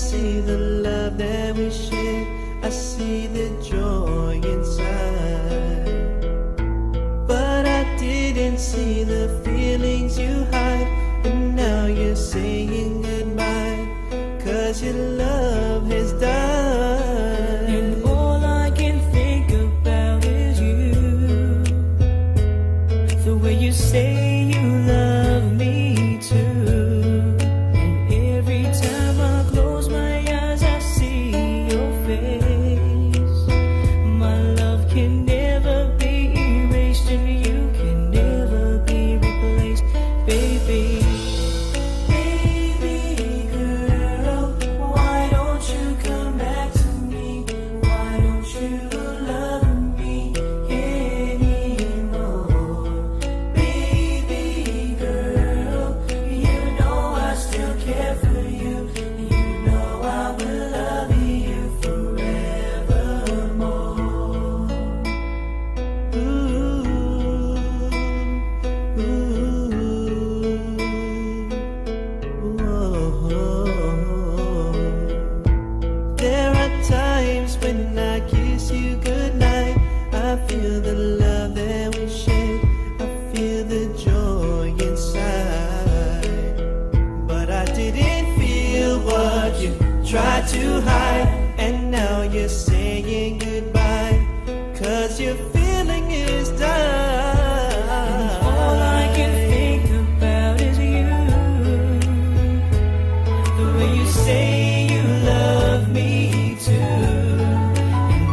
see the love that we share. I see the joy inside. But I didn't see the feelings you hide. And now you're saying goodbye, 'cause your love has died. And all I can think about is you. The way you say you love me too. And every time I close my eyes I see your face. My love can never be erased and you can never be replaced, baby. Baby girl, why don't you come back to me? Why don't you love me anymore? Baby girl, you know I still care for you. You know I will love you forevermore. There are times when I kiss you goodnight. I feel the love that we share. I feel the joy inside. But I didn't feel what you tried to hide. And now you're saying goodbye, 'cause your feeling is done. All I can think about is you. The way you say you love me too. And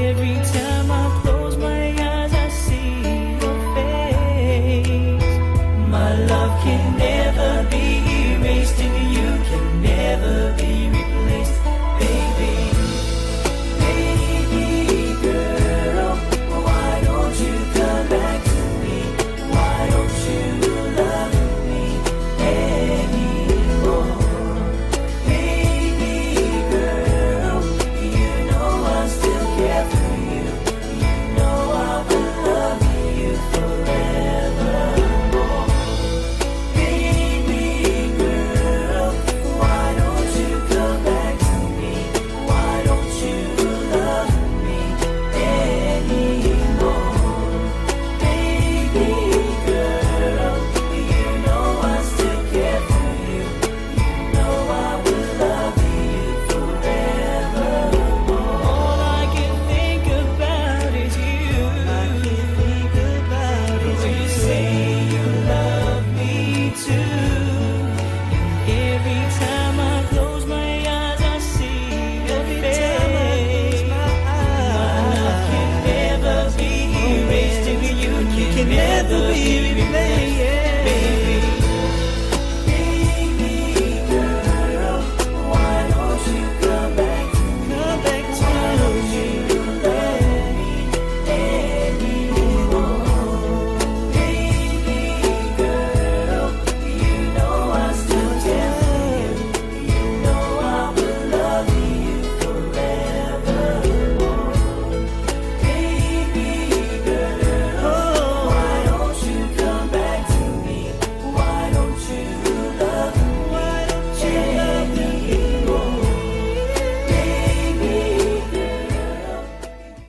every time I close my eyes I see your face. My love can never be erased and you can never be replaced, baby. Baby girl, why don't you come back to me? Why don't you love me anymore? Baby girl, you know I still care for you. You know I will love you forevermore. Baby girl, why don't you come back to me? Why don't you love me anymore? Baby girl, you know I still care for you. You know I will love you forevermore. All I can think about is you. I can't think about it. When you say you love me too. And every time